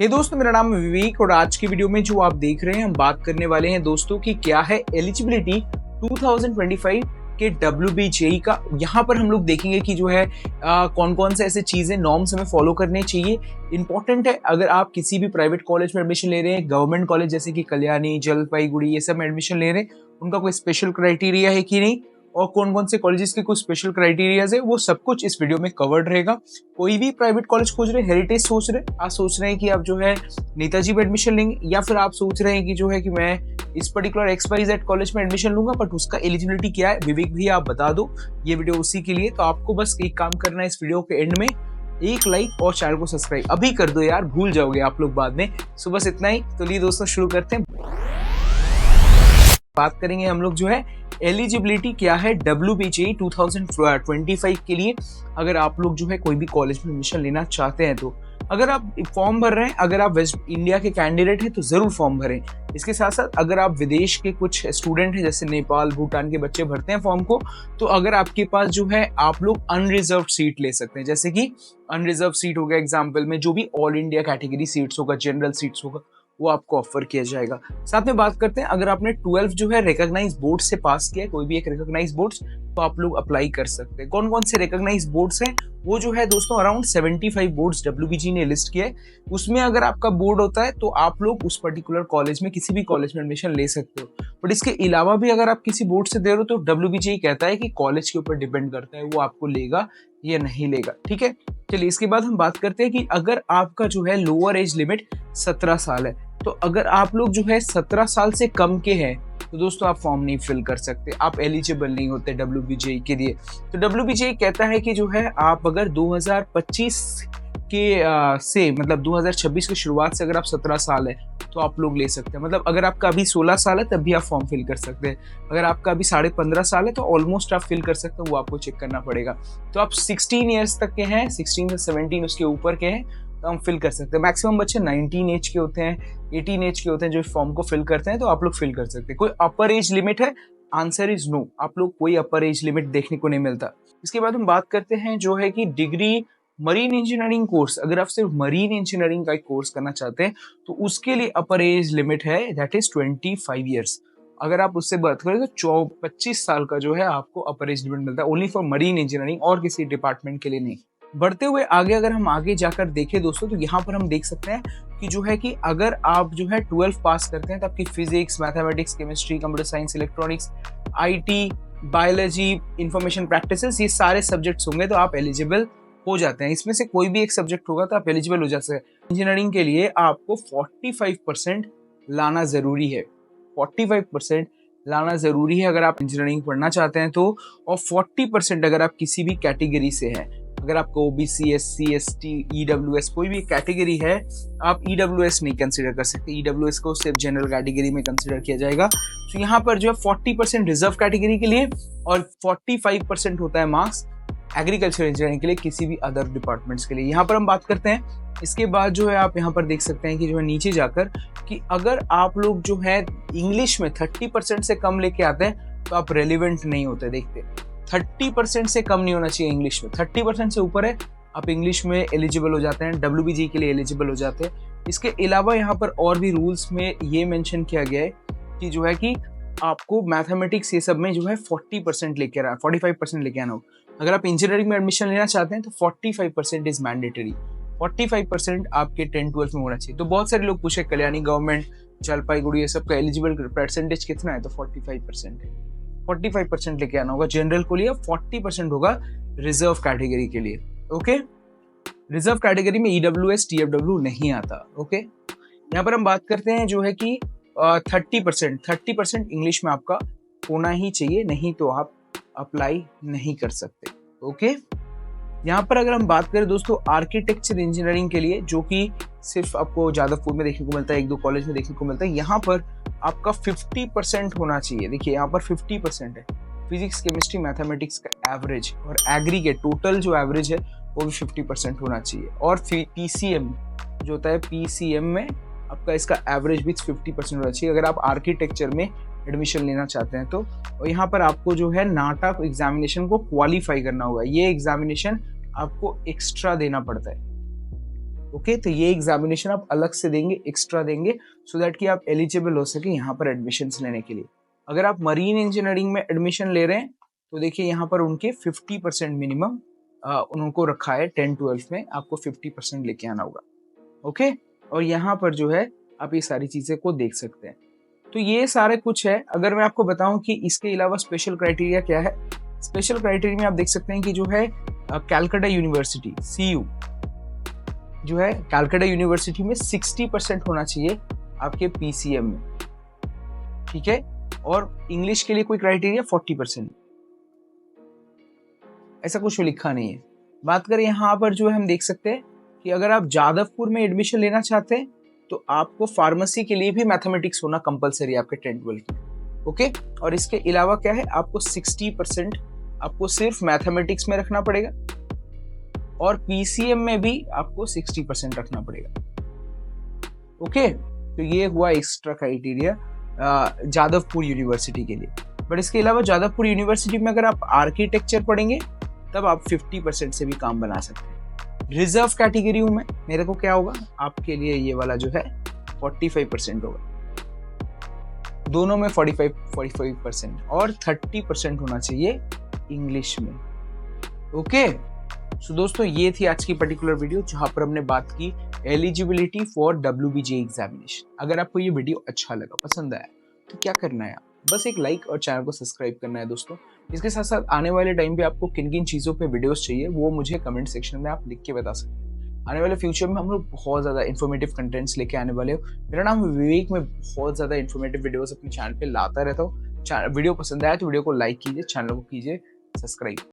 हे दोस्तों, मेरा नाम है विवेक और आज की वीडियो में जो आप देख रहे हैं हम बात करने वाले हैं दोस्तों कि क्या है एलिजिबिलिटी 2025 के WBJE का। यहाँ पर हम लोग देखेंगे कि जो है कौन कौन से ऐसे चीजें नॉर्म्स हमें फॉलो करने चाहिए। इंपॉर्टेंट है, अगर आप किसी भी प्राइवेट कॉलेज में एडमिशन ले रहे हैं, गवर्नमेंट कॉलेज जैसे कि कल्याणी, जलपाईगुड़ी, ये सब में एडमिशन ले रहे हैं, उनका कोई स्पेशल क्राइटेरिया है कि नहीं और कौन कौन से कॉलेजेस के कुछ स्पेशल क्राइटेरियाज है, वो सब कुछ इस वीडियो में कवर्ड रहेगा। कोई भी प्राइवेट कॉलेज खोज रहे हैं, हेरिटेज सोच रहे हैं, आप सोच रहे हैं कि आप जो है नेताजी में एडमिशन लेंगे, या फिर आप सोच रहे हैं कि जो है कि मैं इस पर्टिकुलर XYZ कॉलेज में एडमिशन लूंगा बट उसका एलिजिबिलिटी क्या है, विवेक भैया आप बता दो। ये वीडियो उसी के लिए, तो आपको बस एक काम करना है, इस वीडियो के एंड में एक लाइक और चैनल को सब्सक्राइब अभी कर दो यार, भूल जाओगे आप लोग बाद में। सो बस इतना ही। तो लिए दोस्तों शुरू करते हैं। बात करेंगे हम लोग जो है एलिजिबिलिटी क्या है WBJE 2025 के लिए। अगर आप लोग जो है कोई भी कॉलेज में एडमिशन लेना चाहते हैं, तो अगर आप फॉर्म भर रहे हैं, अगर आप वेस्ट इंडिया के कैंडिडेट हैं तो जरूर फॉर्म भरें। इसके साथ साथ अगर आप विदेश के कुछ स्टूडेंट हैं, जैसे नेपाल, भूटान के बच्चे भरते हैं फॉर्म को, तो अगर आपके पास जो है आप लोग अनरिजर्व सीट ले सकते हैं। जैसे कि अनरिजर्व सीट हो गया एग्जाम्पल में, जो भी ऑल इंडिया कैटेगरी सीट्स होगा, जनरल सीट्स होगा, वो आपको ऑफर किया जाएगा। साथ में बात करते हैं, अगर आपने 12 जो है रिकॉग्नाइज बोर्ड से पास किया है, कोई भी एक रिकॉग्नाइज बोर्ड, तो आप लोग अप्लाई कर सकते हैं। कौन कौन से रिकॉग्नाइज बोर्ड्स हैं, वो जो है दोस्तों अराउंड 75 बोर्ड्स WBG ने लिस्ट किया है। उसमें अगर आपका बोर्ड होता है तो आप लोग उस पर्टिकुलर कॉलेज में, किसी भी कॉलेज में एडमिशन ले सकते हो। बट इसके अलावा भी अगर आप किसी बोर्ड से दे रहे हो तो WBG कहता है कि कॉलेज के ऊपर डिपेंड करता है, वो आपको लेगा या नहीं लेगा। ठीक है, चलिए इसके बाद हम बात करते हैं कि अगर आपका जो है लोअर एज लिमिट 17 साल है, तो अगर आप लोग जो है 17 साल से कम के हैं तो दोस्तों आप फॉर्म नहीं फिल कर सकते, आप एलिजिबल नहीं होते WBJE के लिए। तो WBJE कहता है कि जो है आप अगर 2025 के से मतलब 2026 की शुरुआत से अगर आप 17 साल है तो आप लोग ले सकते हैं। मतलब अगर आपका अभी 16 साल है तब भी आप फॉर्म फिल कर सकते हैं। अगर आपका अभी 15.5 साल है तो ऑलमोस्ट आप फिल कर सकते हैं, वो आपको चेक करना पड़ेगा। तो आप 16 ईयर्स तक के हैं, 16 से 17 उसके ऊपर के हैं तो हम फिल कर सकते हैं। मैक्सिमम बच्चे 19 एज के होते हैं, 18 एज के होते हैं जो फॉर्म को फिल करते हैं, तो आप लोग फिल कर सकते हैं। कोई अपर एज लिमिट है? आंसर इज नो, आप लोग कोई अपर एज लिमिट देखने को नहीं मिलता। इसके बाद हम बात करते हैं जो है कि डिग्री मरीन इंजीनियरिंग कोर्स। अगर आप सिर्फ मरीन इंजीनियरिंग का एक कोर्स करना चाहते हैं तो उसके लिए अपर एज लिमिट है, दैट इज 25 ईयर्स। अगर आप उससे बात करें तो 25 साल का जो है आपको अपर एज लिमिट मिलता है, ओनली फॉर मरीन इंजीनियरिंग और किसी डिपार्टमेंट के लिए नहीं। बढ़ते हुए आगे अगर हम आगे जाकर देखें दोस्तों, तो यहाँ पर हम देख सकते हैं कि जो है कि अगर आप जो है 12 पास करते हैं तो आपकी physics, mathematics, chemistry, computer science, electronics, IT, biology, information practices, ये सारे सब्जेक्ट्स होंगे तो आप एलिजिबल हो जाते हैं। इसमें से कोई भी एक सब्जेक्ट होगा तो आप एलिजिबल हो जाते हैं। इंजीनियरिंग के लिए आपको 45% लाना जरूरी है, 45% लाना जरूरी है अगर आप इंजीनियरिंग पढ़ना चाहते हैं तो, और 40% अगर आप किसी भी कैटेगरी से हैं। अगर आपको OBC, SC, ST, EWS कोई भी कैटेगरी है, आप EWS नहीं कंसिडर कर सकते, EWS को सिर्फ जनरल कैटेगरी में कंसिडर किया जाएगा। तो यहाँ पर जो है 40% रिजर्व कैटेगरी के लिए और 45% होता है मार्क्स एग्रीकल्चर इंजीनियरिंग के लिए, किसी भी अदर डिपार्टमेंट्स के लिए। यहाँ पर हम बात करते हैं। इसके बाद जो है आप यहाँ पर देख सकते हैं कि जो है नीचे जाकर कि अगर आप लोग जो है इंग्लिश में 30% से कम लेके आते हैं तो आप रेलिवेंट नहीं होते। देखते 30% से कम नहीं होना चाहिए इंग्लिश में, 30% से ऊपर है आप इंग्लिश में एलिजिबल हो जाते हैं, WBG के लिए एलिजिबल हो जाते हैं। इसके अलावा यहाँ पर और भी रूल्स में ये मेंशन किया गया है कि जो है कि आपको मैथमेटिक्स ये सब में जो है 40% लेके आना, 45% लेके आना हो। अगर आप इंजीनियरिंग में एडमिशन लेना चाहते हैं तो 45% इज मैंडेटरी, 45% आपके 10-12 में होना चाहिए। तो बहुत सारे लोग पूछे कल्याणी, गवर्नमेंट, जलपाईगुड़ी, ये सब का एलिजिबल परसेंटेज कितना है, तो 45% है। 45% लेके आना होगा जनरल को लिए, 40% होगा रिजर्व कैटेगरी के लिए। ओके, रिजर्व कैटेगरी में EWS, TFW नहीं आता। ओके, यहाँ पर हम बात करते हैं जो है कि 30% इंग्लिश में आपका होना ही चाहिए, नहीं तो आप अप्लाई नहीं कर सकते। ओके, यहाँ पर अगर हम बात करें दोस्तों आर्किटेक्चर इंजीनियरिंग के लिए, जो कि सिर्फ आपको जादवपुर में देखने को मिलता है, 1-2 कॉलेज में देखने को मिलता है, यहाँ पर आपका 50% होना चाहिए। देखिए यहाँ पर 50% है फिजिक्स, केमिस्ट्री, मैथमेटिक्स का एवरेज, और एग्रीगेट टोटल जो एवरेज है वो भी 50% होना चाहिए। और PCM जो होता है, PCM में आपका इसका एवरेज भी 50% होना चाहिए अगर आप आर्किटेक्चर में एडमिशन लेना चाहते हैं तो। और यहाँ पर आपको जो है नाटा एग्जामिनेशन को क्वालिफाई करना होगा, ये एग्जामिनेशन आपको एक्स्ट्रा देना पड़ता है। ओके, तो ये एग्जामिनेशन आप अलग से देंगे, एक्स्ट्रा देंगे, सो दैट कि आप एलिजिबल हो सके यहाँ पर एडमिशन्स लेने के लिए। अगर आप मरीन इंजीनियरिंग में एडमिशन ले रहे हैं तो देखिए यहाँ पर उनके 50% मिनिमम उनको रखा है 10-12 में, आपको 50% लेके आना होगा। ओके, और यहाँ पर जो है आप ये सारी चीज़ें को देख सकते हैं। तो ये सारे कुछ है। अगर मैं आपको बताऊं कि इसके अलावा स्पेशल क्राइटेरिया क्या है, स्पेशल क्राइटेरिया में आप देख सकते हैं कि जो है कैलकाटा यूनिवर्सिटी CU जो है, कैलकाटा यूनिवर्सिटी में 60% होना चाहिए आपके PCM में, ठीक है। और इंग्लिश के लिए कोई क्राइटेरिया 40%, ऐसा कुछ लिखा नहीं है। बात करें यहाँ पर जो है हम देख सकते हैं कि अगर आप जादवपुर में एडमिशन लेना चाहते हैं तो आपको फार्मेसी के लिए भी मैथमेटिक्स होना कंपलसरी है आपके 10-12 की। ओके, और इसके अलावा क्या है, आपको 60% आपको सिर्फ मैथमेटिक्स में रखना पड़ेगा और PCM में भी आपको 60% रखना पड़ेगा। ओके, तो ये हुआ एक्स्ट्रा क्राइटेरिया जादवपुर यूनिवर्सिटी के लिए। बट इसके अलावा जादवपुर यूनिवर्सिटी में अगर आप आर्किटेक्चर पढ़ेंगे तब आप 50% से भी काम बना सकते हैं। रिजर्व कैटेगरी हूं मैं, मेरे को क्या होगा, आपके लिए ये वाला जो है 45% होगा, दोनों में 45% और 30% होना चाहिए इंग्लिश में। ओके, सो दोस्तों ये थी आज की पर्टिकुलर वीडियो जहां पर हमने बात की एलिजिबिलिटी फॉर WBJ एग्जामिनेशन। अगर आपको ये वीडियो अच्छा लगा, पसंद आया, तो क्या करना है, बस एक लाइक और चैनल को सब्सक्राइब करना है दोस्तों। इसके साथ साथ आने वाले टाइम पे आपको किन किन चीज़ों पे वीडियोस चाहिए वो मुझे कमेंट सेक्शन में आप लिख के बता सकते हैं। आने वाले फ्यूचर में हम लोग बहुत ज़्यादा इन्फॉर्मेटिव कंटेंट्स लेके आने वाले हो। मेरा नाम विवेक, में बहुत ज़्यादा इन्फॉर्मेटिव वीडियोस अपने चैनल पे लाता रहता हूँ। वीडियो पसंद आया तो वीडियो को लाइक कीजिए, चैनल को कीजिए सब्सक्राइब।